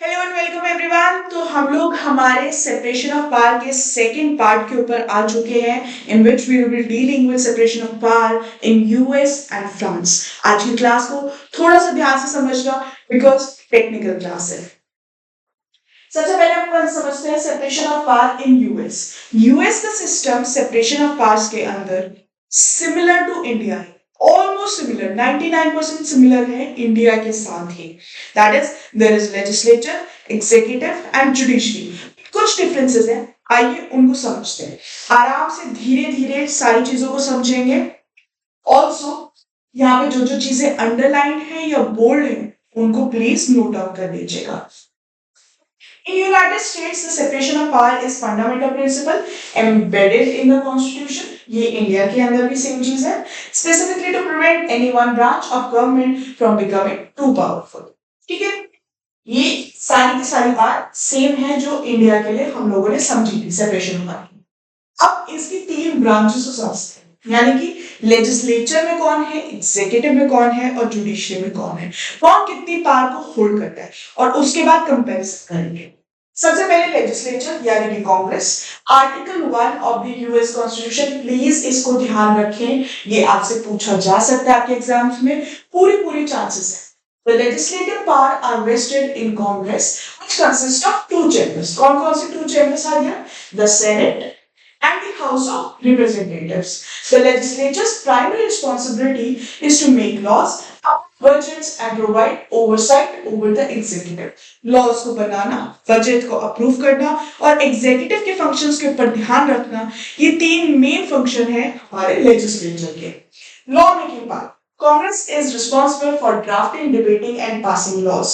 Hello and welcome everyone. तो हम लोग हमारे सेपरेशन ऑफ पावर के सेकंड पार्ट के ऊपर आ चुके हैं, in which we will be dealing with separation of power in US and France. आज की क्लास को थोड़ा सा ध्यान से समझना, बिकॉज टेक्निकल क्लास है। सबसे पहले हम समझते हैं separation of power in US. US का सिस्टम सेपरेशन ऑफ पावर्स के अंदर सिमिलर टू इंडिया है, ऑलमोस्ट सिमिलर, 99% सिमिलर है इंडिया के साथ ही। That is there is legislature, executive and judiciary. कुछ डिफरेंसेस हैं, आइए उनको समझते हैं। आराम से धीरे धीरे सारी चीजों को समझेंगे। ऑल्सो यहाँ पे जो जो चीजें अंडरलाइन है या बोल्ड है उनको प्लीज नोट डाउन कर लीजिएगा। In United States, the separation of power is fundamental principle embedded in the Constitution. ये इंडिया के अंदर भी सेम चीज है। Specifically to prevent any one branch of government from becoming too powerful. ठीक है? ये सारी की सारी बात सेम है जो इंडिया के लिए हम लोगों ने समझी थी सेपरेशन ऑफ पावर। अब इसकी तीन ब्रांचेस को समझते हैं, यानी कि लेजिस्लेचर में कौन है, एग्जीक्यूटिव में कौन है और जुडिशरी में कौन है, कौन कितनी पावर को होल्ड करता है, और उसके बाद कंपैरिजन करेंगे। सबसे पहले लेजिस्लेचर यानी कि Congress. Article 1 of the US constitution, please इसको ध्यान रखें, ये आपसे पूछा जा सकता है आपके एग्जाम्स में, पूरी चांसेस है। The legislative power are vested in Congress, which consists of two chambers. कौन-कौन से two chambers आ गया? The Senate and the House of Representatives. The legislature's primary responsibility is to make laws, budgets and provide oversight over the executive. Laws को बनाना, budget को approve करना और executive के functions के ऊपर ध्यान रखना, ये तीन main function है हमारे legislature के। Law making part. Congress is responsible for drafting, debating and passing laws.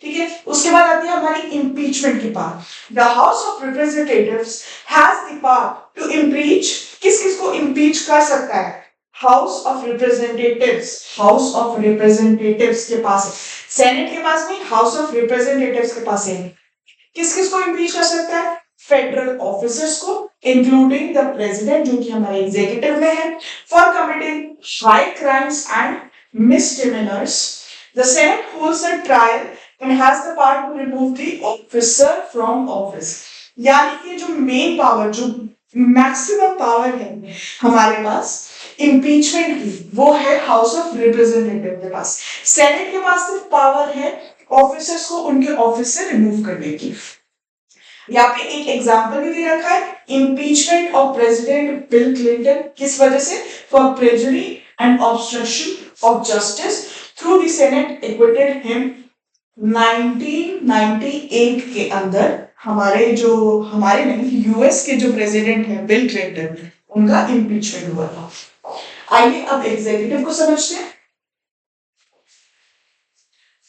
ठीक है, उसके बाद आती है हमारी impeachment की part. The House of Representatives has the power to impeach। किस किस को impeach कर सकता है? House of Representatives, House of Representatives के पास है, Senate के पास नहीं, House of Representatives के पास है। किस किस को impeach कर सकता है? फेडरल ऑफिसर्स को, इंक्लूडिंग द प्रेसिडेंट जो कि हमारे एग्जीक्यूटिव में है, for committing high crimes and misdemeanours. The Senate holds a trial and has the power to remove the officer from office. यानी कि जो मेन पावर, जो मैक्सिमम पावर है हमारे पास इम्पीचमेंट की, वो है हाउस ऑफ रिप्रेजेंटेटिव के पास। सेनेट के पास सिर्फ पावर है ऑफिसर्स को उनके ऑफिस से रिमूव करने की। यहाँ पे एक एग्जाम्पल भी दे रखा है, impeachment of president Bill Clinton, किस वजह से? For perjury and obstruction of justice through the Senate acquitted him. 1998 के अंदर हमारे नहीं, यूएस के जो प्रेसिडेंट हैं बिल क्लिंटन, उनका इम्पीचमेंट हुआ था। आइए अब एग्जीक्यूटिव को समझते हैं।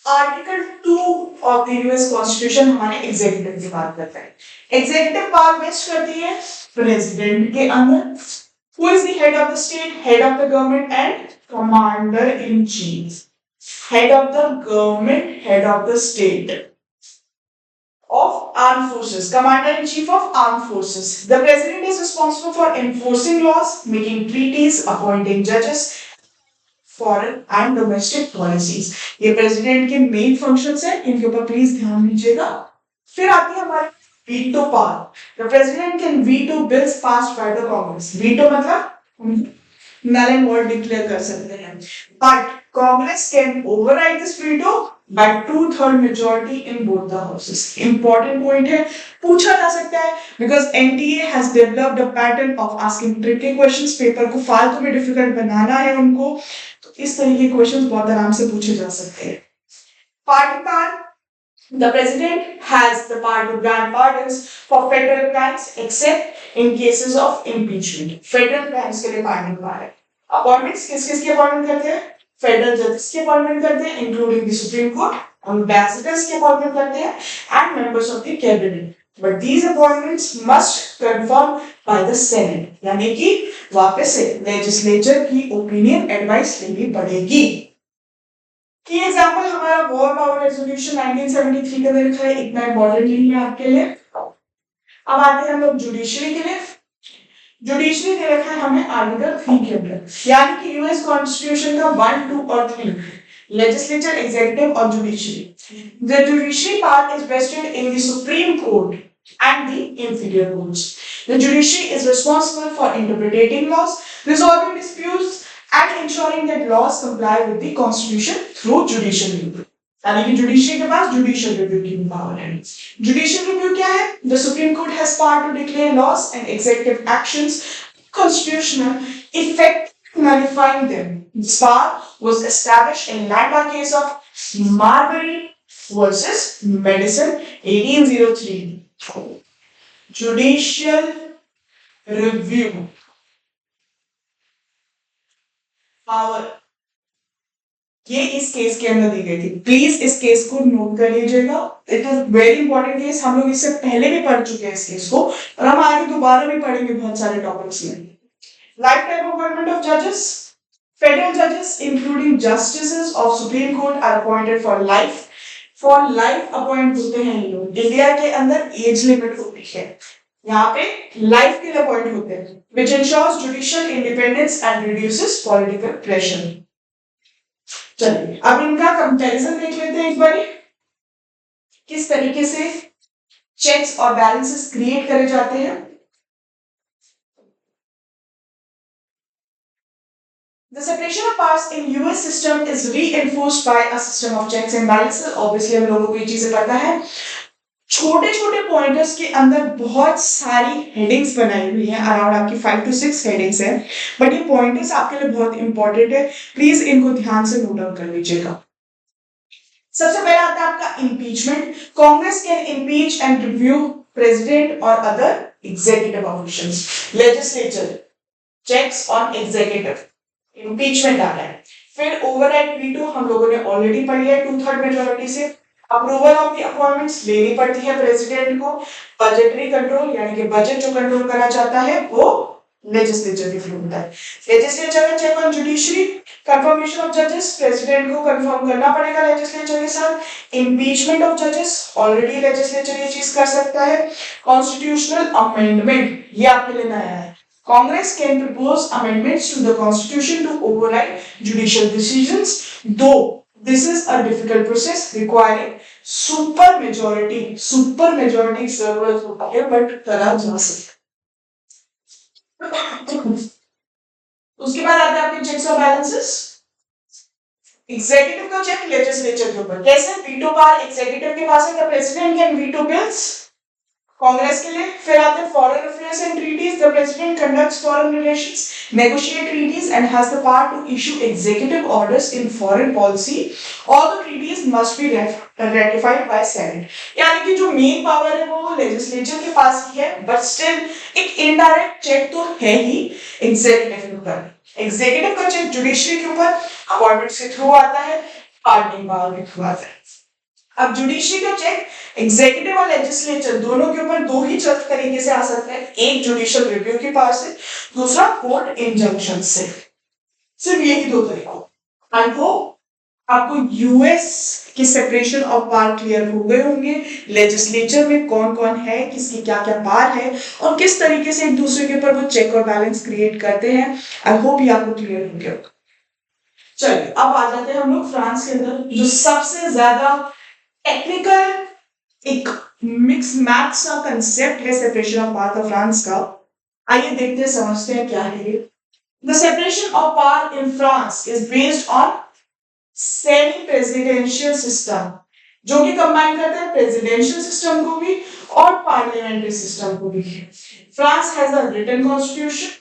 Article 2 of the US constitution हमारे एग्जीक्यूटिव की बात करता है। एग्जीक्यूटिव पावर वेस्ट करती है प्रेसिडेंट के अंदर। Who is the head of the state? Head of the government and commander in chief. Head of the government, head of the state of armed forces, commander in chief of armed forces. The president is responsible for enforcing laws, making treaties, appointing judges, foreign and domestic policies. ये president के main functions हैं, इनके ऊपर please ध्यान दीजिएगा। फिर आती है हमारी veto power. The president can veto bills passed by the Congress. Veto मतलब नल एंड वॉइड डिक्लेयर कर सकते हैं, but Congress can override this veto by 2/3 majority in both the houses. Important point है, पूछा जा सकता है, because NTA has developed a pattern of asking tricky questions। Paper को फालतू में डिफिकल्ट बनाना है उनको, तो इस तरह के क्वेश्चंस बहुत आराम से पूछे जा सकते हैं। Pardon part. The president has the power to grant pardons for federal crimes except in cases of impeachment. Federal crimes के लिए pardon power है। Appointments किस-किस की अपॉइंटमेंट करते हैं? फेडरल जजेस की अपॉइंटमेंट करते हैं, including the supreme court, ambassadors की अपॉइंटमेंट करते हैं and members of the cabinet. But these appointments must confirm by the senate, यानी कि वापस से लेजिस्लेचर की ओपिनियन, एडवाइस लेनी पड़ेगी। की एग्जांपल हमारा वॉर पावर रेजोल्यूशन 1973 का दे रखा है, इतना इंपॉर्टेंट नहीं है आपके लिए। अब आते हैं हम लोग जुडिशरी के लिए। जुडिशरी दे रखा है हमें आर्टिकल 3 के अंदर, यानी कि यूएस कॉन्स्टिट्यूशन का 1, 2 और 3। legislature, executive or judiciary. The judiciary part is vested in the Supreme Court and the inferior courts. The judiciary is responsible for interpreting laws, resolving disputes, and ensuring that laws comply with the constitution through judicial review. यानी कि judiciary के पास judicial review की power है. Judicial review क्या है? The supreme court has power to declare laws and executive actions constitutional effect nullifying them. This power was established in landmark case of Marbury versus Madison 1803. Judicial review power ये इस case के अंदर दी गई थी. Please इस case को note कर लीजिएगा. It is very important case. हम लोग इससे पहले भी पढ़ चुके हैं इस केस को और हम आगे दोबारा भी पढ़ेंगे बहुत सारे टॉपिक्स में. लाइफ टाइम अपॉइंटमेंट ऑफ जजेस. फेडरल जजेस including justices of supreme court are appointed for life. For life appoint होते हैं ये लोग. इंडिया के अंदर एज लिमिट होती है, यहाँ पे लाइफ के लिए अपॉइंट होते हैं, which ensures judicial independence and reduces political pressure. चलिए अब इनका कंपैरिजन देख लेते हैं एक बार. किस तरीके से चेक्स और बैलेंसेस क्रिएट करे जाते हैं. The separation of powers in US system is reinforced by a system of checks and balances. Obviously हम लोगों को ये चीजें पता है. छोटे छोटे पॉइंटर्स के अंदर बहुत सारी हेडिंग्स बनाई हुई हैं. अराउंड आपकी 5 to 6 हेडिंग्स हैं, बट ये पॉइंटर्स आपके लिए बहुत इंपॉर्टेंट है. प्लीज इनको ध्यान से नोट डाउन कर लीजिएगा. सबसे पहले आता है आपका impeachment. Congress can impeach and review president और other executive officials. Legislature checks on executive. Impeachment आ रहा है. फिर ओवरराइड वीटो हम लोगों ने ऑलरेडी पढ़ी है 2/3 मेजॉरिटी से. अप्रूवल ऑफ द अपॉइंटमेंट्स लेनी पड़ती है प्रेसिडेंट को. बजटरी कंट्रोल यानी कि बजट जो कंट्रोल करा जाता है वो लेजिस्लेचर के थ्रू होता है. लेजिस्लेचर में check on judiciary. Confirmation of जजेस प्रेसिडेंट को कंफर्म करना पड़ेगा लेजिस्लेचर के साथ. इम्पीचमेंट ऑफ जजेस ऑलरेडी लेजिस्लेचर ये चीज कर सकता है. कॉन्स्टिट्यूशनल अमेंडमेंट ये आपके लिए नया है. Congress can propose amendments to the constitution to override judicial decisions, though this is a difficult process requiring super majority. Super majority की जरूरत होती है बट करा जा सकता. उसके बाद आते हैं आपके चेक्स और बैलेंसेस. एग्जीक्यूटिव का चेक लेजिस्लेचर के ऊपर. कैसे? वीटो पावर एग्जीक्यूटिव के पास है. The president can veto bills Congress के लिए. फिर आते हैं foreign affairs and treaties. The president conducts foreign relations, negotiate treaties and has the power to issue executive orders in foreign policy. All the treaties must be ratified by Senate. यानी कि जो main power है वो legislature के पास ही है, but still एक indirect check तो है ही एग्जीक्यूटिव के ऊपर. एग्जीक्यूटिव का चेक जुडिशरी के ऊपर अपॉइंटमेंट्स के थ्रू आता है, पार्टी पावर के थ्रू आता है. अब जुडिशरी का चेक एग्जीक्यूटिव और लेजिस्लेचर दोनों के ऊपर दो ही तरीके से आ सकता है. एक जुडिशियल रिव्यू के पावर से, दूसरा कोर्ट इंजंक्शन से. सिर्फ यही दो तरीकों. आई होप आपको यूएस की सेपरेशन ऑफ पावर क्लियर हो गए होंगे. लेजिस्लेचर में कौन कौन है, किसकी क्या क्या पावर है और किस तरीके से एक दूसरे के ऊपर वो चेक और बैलेंस क्रिएट करते हैं. आई होप ये आपको क्लियर हो गया होगा. चलिए अब आ जाते हैं हम लोग फ्रांस के अंदर, जो सबसे ज्यादा टेक्निकल एक मिक्स मैथ्स का कंसेप्ट है सेपरेशन ऑफ पावर फ्रांस का. आइए देखते हैं, समझते हैं क्या है. The separation of power in France is based on semi presidential system, जो कि कंबाइन करता है प्रेसिडेंशियल सिस्टम को भी और पार्लियामेंट्री सिस्टम को भी. France has a written constitution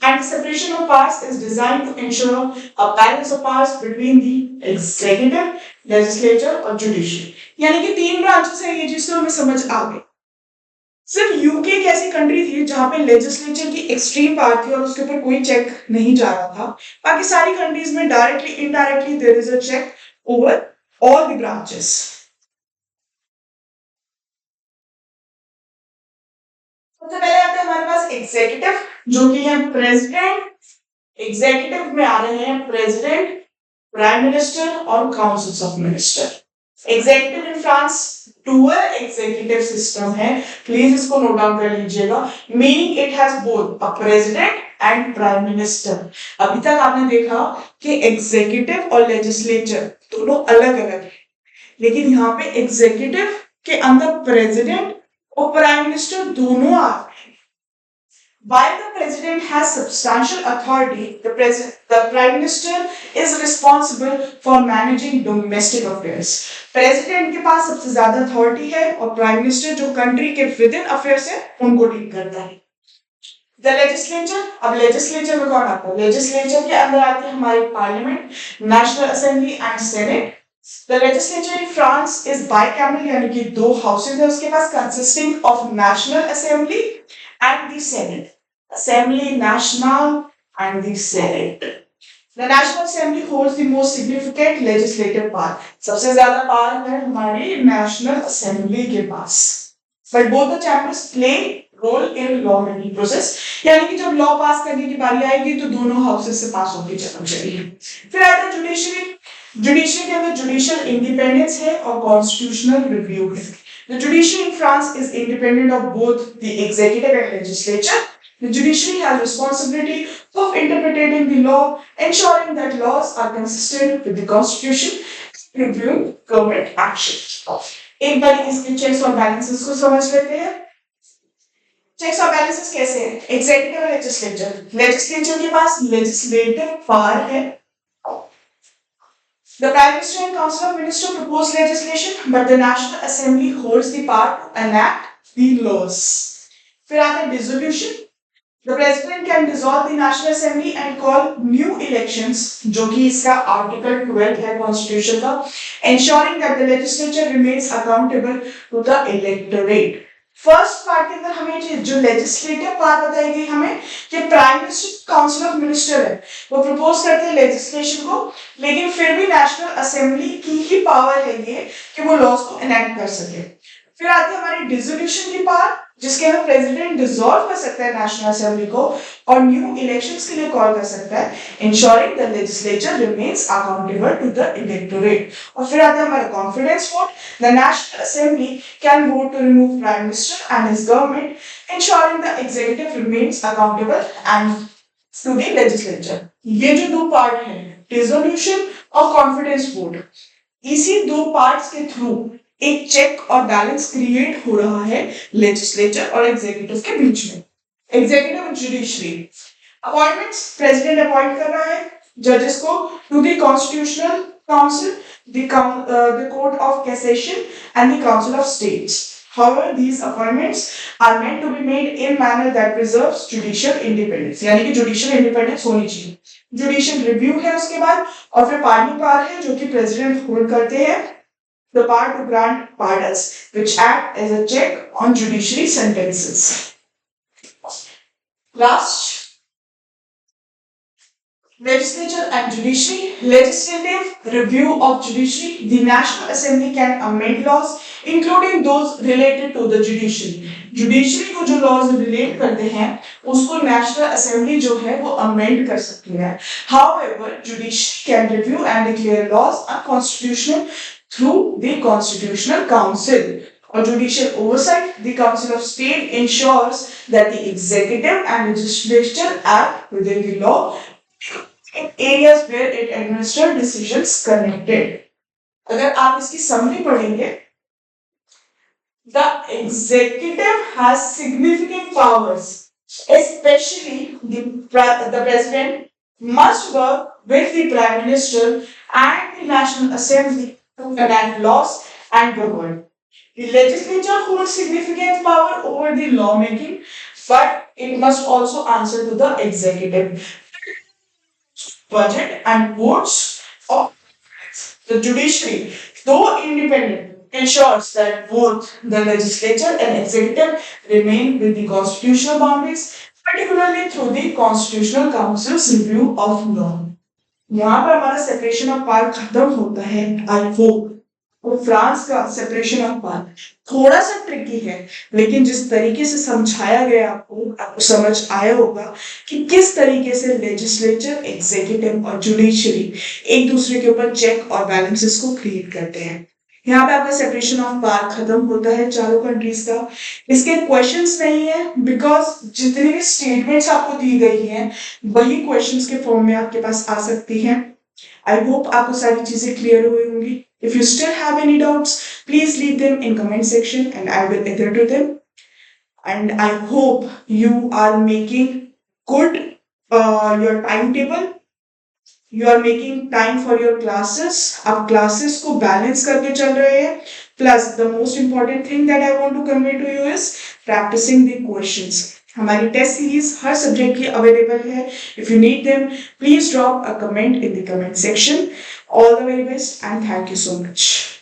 and separation of powers is designed to ensure a balance of powers between the executive, legislature और judiciary. यानी कि 3 ब्रांचेस है. ये चीज तो हमें समझ आ गई. सिर्फ यूके एक ऐसी कंट्री थी जहां पे लेजिस्लेचर की एक्सट्रीम पावर थी और उसके ऊपर कोई चेक नहीं जा रहा था. बाकी सारी कंट्रीज में directly indirectly there is a check over all the branches. सबसे पहले आता है हमारे पास एग्जीक्यूटिव, जो कि है प्रेसिडेंट. एग्जीक्यूटिव में आ रहे हैं प्रेसिडेंट, प्राइम मिनिस्टर और councils of minister. Executive in France dual executive system है. प्लीज इसको नोट डाउन कर लीजिएगा. Meaning it has both a president and prime minister. अभी तक आपने देखा कि एग्जीक्यूटिव और लेजिस्लेचर दोनों अलग अलग है, लेकिन यहाँ पे एग्जीक्यूटिव के अंदर प्रेसिडेंट और प्राइम मिनिस्टर दोनों आ रहे हैं। While the president has substantial authority, the prime minister is responsible for managing domestic affairs. President के पास सबसे ज्यादा अथॉरिटी है और प्राइम मिनिस्टर जो कंट्री के विद इन अफेयर्स है उनको डील करता है। द लेजिस्लेचर, अब लेजिस्लेचर में कौन आता है? लेजिस्लेचर के अंदर आती है हमारी parliament, National Assembly and Senate. The legislature in France is bicameral, यानी कि दो हाउसेज है उसके पास, consisting of National Assembly and the Senate. Assembly National and the Senate. The National Assembly holds the most significant legislative power. सबसे ज्यादा power है हमारी नेशनल असेंबली के पास। But both the chambers play role in law making process. यानी कि जब law पास करने की बारी आएगी तो दोनों हाउसेस से पास होगी चलना चाहिए। फिर आता है जुडिशरी। जुडिशरी के अंदर जुडिशियल इंडिपेंडेंस है और कॉन्स्टिट्यूशनल रिव्यू है। The judiciary in France is independent of both the executive and legislature. The judiciary has responsibility of interpreting the law, ensuring that laws are consistent with the constitution, reviewing government action. एक बार इसके checks और balances को समझ लेते हैं। checks और balances कैसे हैं? Executive और legislature. Legislature के पास legislative power है। The Prime Minister and Council of Ministers propose legislation, but the National Assembly holds the power to enact the laws. फिर आता है dissolution. The President can dissolve the National Assembly and call new elections, जो कि इसका Article 12 है Constitution का, ensuring that the legislature remains accountable to the electorate. First part के अंदर हमें जो लेजिस्लेटिव पार्ट बताई गई हमें कि prime minister council of minister है, वो प्रपोज करते हैं लेजिस्लेशन को, लेकिन फिर भी नेशनल असेंबली की ही पावर है ये कि वो लॉज को एनेक्ट कर सके। फिर आती है हमारी डिसोल्यूशन की पावर, जिसके अंदर प्रेसिडेंट डिसॉल्व कर सकता है नेशनल असेंबली को और न्यू इलेक्शंस के लिए कॉल कर सकता है, ensuring the legislature remains accountable to the electorate. और फिर आता है हमारा confidence vote. The national assembly can vote to remove prime minister and his government, ensuring the executive remains accountable and to the legislature. ये जो दो part है, dissolution और कॉन्फिडेंस वोट, इसी दो पार्ट्स के थ्रू एक चेक और बैलेंस क्रिएट हो रहा है लेजिस्लेचर और एग्जीक्यूटिव के बीच में। एग्जीक्यूटिव और जुडिशरी अपॉइंटमेंट्स, प्रेसिडेंट अपॉइंट कर रहा है जजेस को to the constitutional council, the court of cassation and the council of states. However, these appointments are meant to be made in manner that preserves judicial independence, यानी कि judicial independence होनी चाहिए। Judicial review है उसके बाद, और फिर pardon power है जो कि प्रेसिडेंट होल्ड करते हैं, the power to grant pardons, which act as a check on judiciary sentences. Last, legislature and judiciary. Legislative review of judiciary. The National Assembly can amend laws, including those related to the judiciary. Judiciary को जो laws relate करते हैं, उसको National Assembly जो है वो amend कर सकती है. However, judiciary can review and declare laws unconstitutional through the Constitutional Council. Or judicial oversight, the Council of State ensures that the executive and legislature act within the law in areas where it administers decisions connected. अगर आप इसकी summary पढ़ेंगे, the executive has significant powers, especially the president must work with the prime minister and the National Assembly to enact laws and govern. The legislature holds significant power over the lawmaking, but it must also answer to the executive. Budget and votes of the judiciary, though independent, ensures that both the legislature and executive remain within the constitutional boundaries, particularly through the Constitutional Council's review of law. यहाँ पर हमारा separation of power खत्म होता है। I hope वो France का separation of power थोड़ा सा ट्रिकी है, लेकिन जिस तरीके से समझाया गया आपको समझ आया होगा कि किस तरीके से लेजिस्लेचर, एग्जीक्यूटिव और जुडिशरी एक दूसरे के ऊपर चेक और बैलेंसेस को क्रिएट करते हैं। यहाँ पे आपका सेपरेशन ऑफ पावर खत्म होता है चारों कंट्रीज का। इसके क्वेश्चंस नहीं है बिकॉज जितनी भी स्टेटमेंट्स आपको दी गई हैं वही क्वेश्चंस के फॉर्म में आपके पास आ सकती हैं। आई होप आपको सारी चीजें क्लियर हुई होंगी। If you still have any doubts please leave them in comment section and I will adhere to them. And I hope you are making good your timetable. You are making time for your classes. आप classes को balance करके चल रहे हैं. Plus the most important thing that I want to convey to you is practicing the questions. हमारी test series हर subject की available है. If you need them, please drop a comment in the comment section. All the very best and thank you so much.